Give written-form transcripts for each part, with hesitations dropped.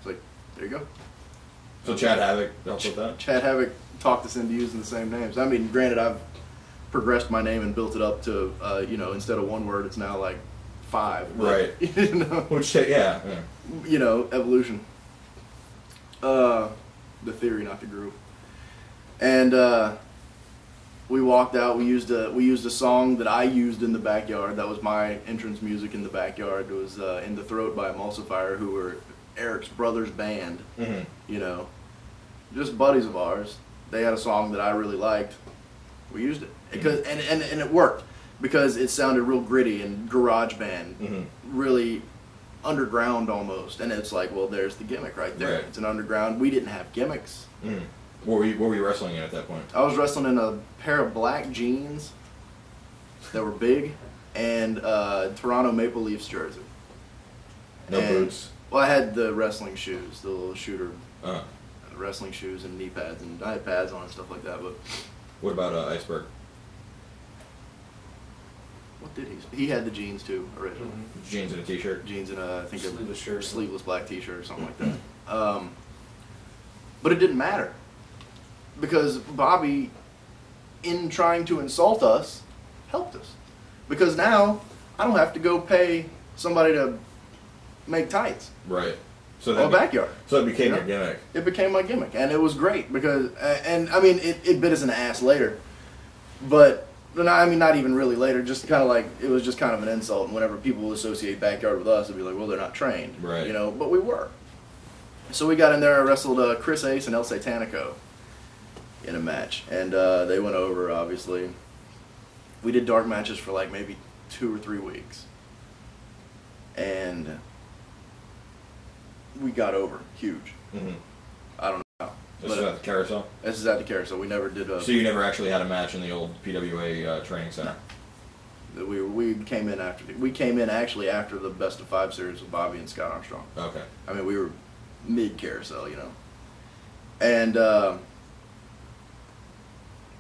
It's like, there you go. So Chad Havoc helped with that? Chad Havoc talked us into using the same names. I mean, granted, I've progressed my name and built it up to, you know, instead of one word, it's now like 5. Right. You know? Which, yeah. You know, evolution. The theory, not the group. And we walked out. We used a song that I used in the backyard. That was my entrance music in the backyard. It was "In the Throat" by Emulsifier, who were Eric's brother's band. Mm-hmm. You know, just buddies of ours. They had a song that I really liked. We used it because and it worked because it sounded real gritty and garage band, really underground almost. And it's like, well, there's the gimmick right there. Right. It's an underground. We didn't have gimmicks. Mm. What were you wrestling in at that point? I was wrestling in a pair of black jeans that were big and Toronto Maple Leafs jersey. No boots? Well, I had the wrestling shoes, the little shooter wrestling shoes and knee pads, and I had pads on and stuff like that. But what about Iceberg? What did he? He had the jeans too originally. Jeans and a t-shirt. Jeans and I think Sleeveless shirt. Sleeveless black t-shirt or something like that. But it didn't matter because Bobby, in trying to insult us, helped us. Because now I don't have to go pay somebody to make tights. Right. So that backyard. So it became your gimmick. It became my gimmick, and it was great because, and I mean, it bit us in the ass later, but I mean, not even really later. Just kind of like it was just kind of an insult. And whenever people associate backyard with us, they'd be like, "Well, they're not trained," right? You know, but we were. So we got in there. I wrestled Chris Ace and El Satanico in a match, and they went over. Obviously, we did dark matches for like maybe 2 or 3 weeks, and we got over huge. I don't know how. This is at the Carousel? This is at the Carousel. We never did a... So you never actually had a match in the old PWA training center? No. We came in after... We came in actually after the Best of 5 series with Bobby and Scott Armstrong. Okay. I mean, we were mid-Carousel, you know. And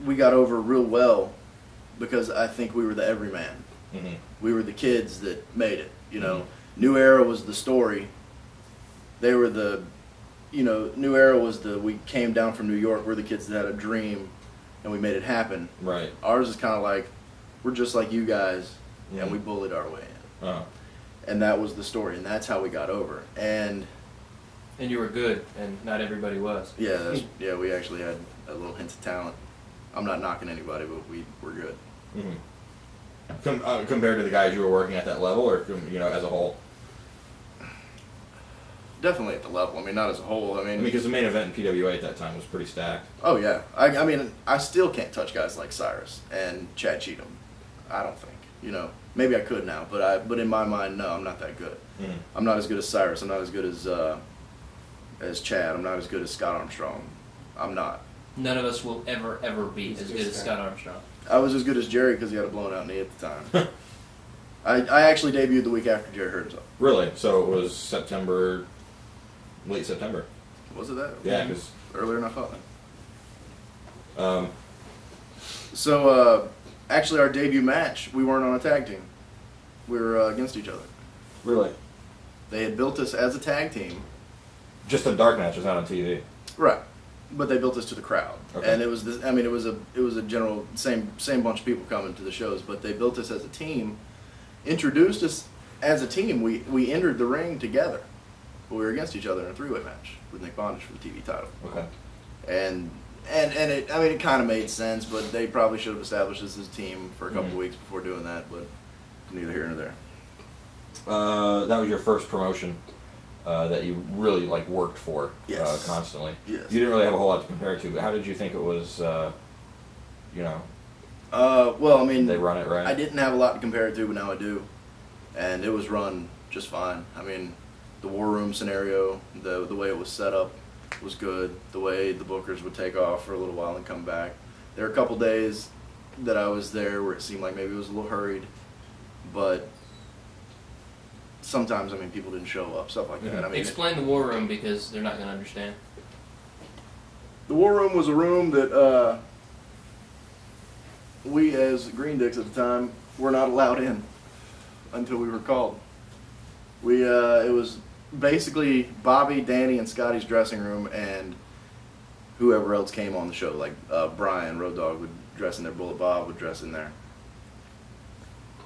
we got over real well because I think we were the everyman. We were the kids that made it, you know. New Era was the story. They were the... You know, New Era was we came down from New York, we're the kids that had a dream, and we made it happen. Right. Ours is kind of like, we're just like you guys, and we bullied our way in. And that was the story, and that's how we got over. And you were good, and not everybody was. Yeah, we actually had a little hint of talent. I'm not knocking anybody, but we were good. Compared to the guys you were working at that level, or, you know, as a whole? Definitely at the level. I mean, not as a whole. I mean, because the main event in PWA at that time was pretty stacked. Oh yeah. I mean, I still can't touch guys like Cyrus and Chad Cheatham. I don't think. You know, maybe I could now, but in my mind, no, I'm not that good. I'm not as good as Cyrus. I'm not as good as Chad. I'm not as good as Scott Armstrong. I'm not. None of us will ever be as good as Scott Armstrong. I was as good as Jerry because he had a blown out knee at the time. I actually debuted the week after Jerry hurt himself. Really? So it was late September. Was it that? Yeah, because earlier than I thought. So actually, our debut match, we weren't on a tag team. We were against each other. Really? They had built us as a tag team. Just a dark match, it's not on TV. Right, but they built us to the crowd, okay. And it was this. I mean, it was a general same bunch of people coming to the shows, but they built us as a team, introduced us as a team. We entered the ring together. But we were against each other in a 3-way match with Nick Bondage for the TV title. Okay. And it, I mean, it kind of made sense, but they probably should have established us as a team for a couple of weeks before doing that, but neither here nor there. That was your first promotion that you really, like, worked for constantly. Yes. You didn't really have a whole lot to compare it to, but how did you think it was, you know? Well, I mean... They run it right? I didn't have a lot to compare it to, but now I do. And it was run just fine. I mean... The War Room scenario, the way it was set up was good. The way the bookers would take off for a little while and come back. There were a couple days that I was there where it seemed like maybe it was a little hurried, but sometimes, I mean, people didn't show up, stuff like that. I mean, explain the War Room because they're not going to understand. The War Room was a room that we, as Green Dicks at the time, were not allowed in until we were called. It was basically Bobby, Danny, and Scotty's dressing room, and whoever else came on the show, like Brian, Road Dogg would dress in there, Bullet Bob would dress in there.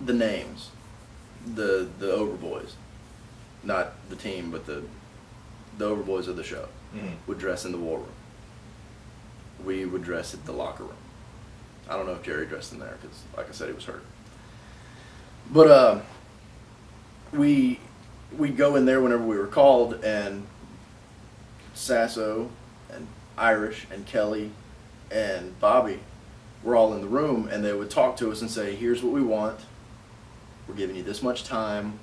The names, the Overboys, not the team, but the Overboys of the show would dress in the war room. We would dress at the locker room. I don't know if Jerry dressed in there because, like I said, he was hurt. But we'd go in there whenever we were called, and Sasso and Irish and Kelly and Bobby were all in the room, and they would talk to us and say, here's what we want. We're giving you this much time.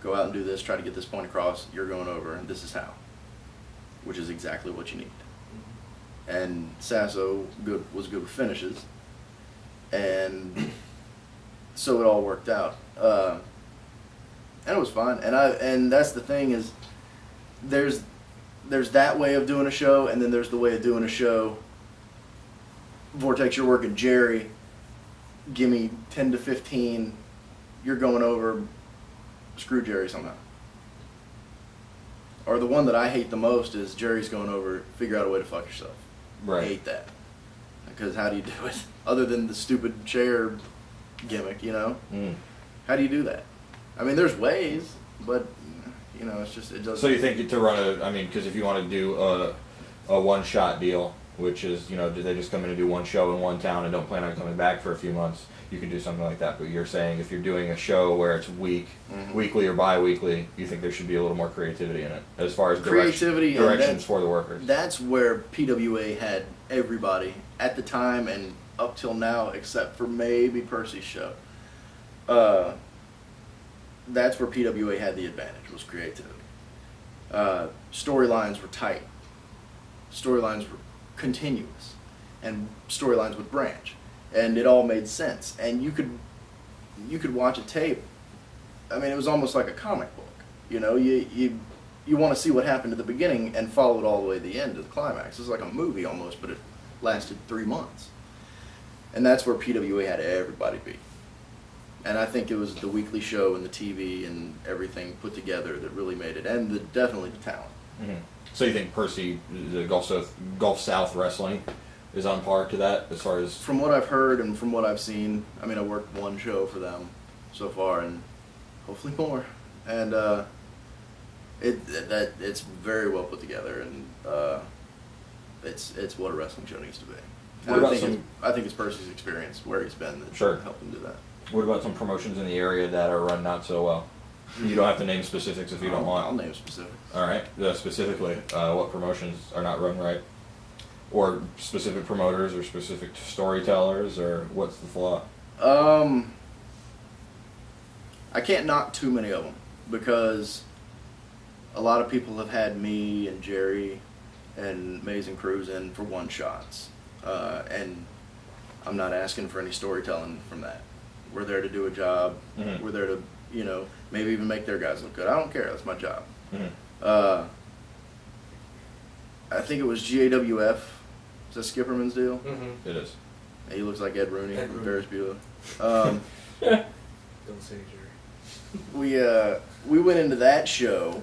Go out and do this. Try to get this point across. You're going over, and this is how. Which is exactly what you need. And Sasso was good with finishes. And so it all worked out. And it was fun. And that's the thing is, there's that way of doing a show, and then there's the way of doing a show. Vortex, you're working Jerry. Give me 10 to 15. You're going over. Screw Jerry somehow. Or the one that I hate the most is Jerry's going over. Figure out a way to fuck yourself. Right. I hate that. Because how do you do it? Other than the stupid chair gimmick, you know? How do you do that? I mean, there's ways, but you know, it's just it doesn't. So you think to run because if you want to do a one-shot deal, which is, you know, do they just come in and do one show in one town and don't plan on coming back for a few months? You can do something like that. But you're saying if you're doing a show where it's weekly or bi-weekly, you think there should be a little more creativity in it as far as directions for the workers. That's where PWA had everybody at the time and up till now, except for maybe Percy's show. That's where PWA had the advantage, was creativity. Storylines were tight. Storylines were continuous, and storylines would branch, and it all made sense. And you could watch a tape. I mean, it was almost like a comic book. You know, you want to see what happened at the beginning and follow it all the way to the end, to the climax. It was like a movie almost, but it lasted 3 months. And that's where PWA had everybody beat. And I think it was the weekly show and the TV and everything put together that really made it, and definitely the talent. So you think Percy, the Gulf South Wrestling, is on par to that as far as? From what I've heard and from what I've seen, I mean, I worked one show for them so far, and hopefully more. And it's very well put together, and it's what a wrestling show needs to be. And I think it's Percy's experience where he's been that helped him do that. What about some promotions in the area that are run not so well? You don't have to name specifics if you don't want. I'll name specifics. All right. Specifically, what promotions are not run right? Or specific promoters or specific storytellers, or what's the flaw? I can't knock too many of them because a lot of people have had me and Jerry and Amazing Crews in for one-shots. And I'm not asking for any storytelling from that. We're there to do a job. We're there to, you know, maybe even make their guys look good. I don't care. That's my job. I think it was GAWF. Is that Skipperman's deal? It is. He looks like Ed Rooney from Ferris Bueller. Don't say Jerry. We went into that show,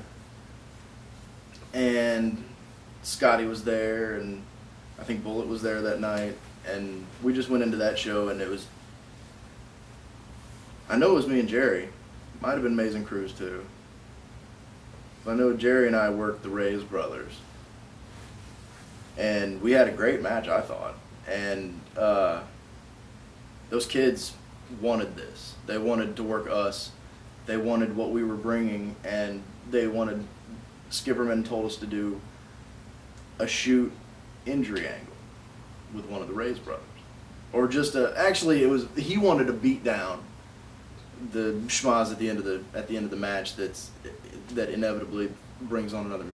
and Scotty was there, and I think Bullet was there that night, and we just went into that show, and it was, I know it was me and Jerry. Might have been Amazing Crews too. But I know Jerry and I worked the Reyes brothers. And we had a great match, I thought. And those kids wanted this. They wanted to work us. They wanted what we were bringing, and they wanted, Skipperman told us to do a shoot injury angle with one of the Reyes brothers. Or just actually he wanted to beat down the schmaz at the end of the match that inevitably brings on another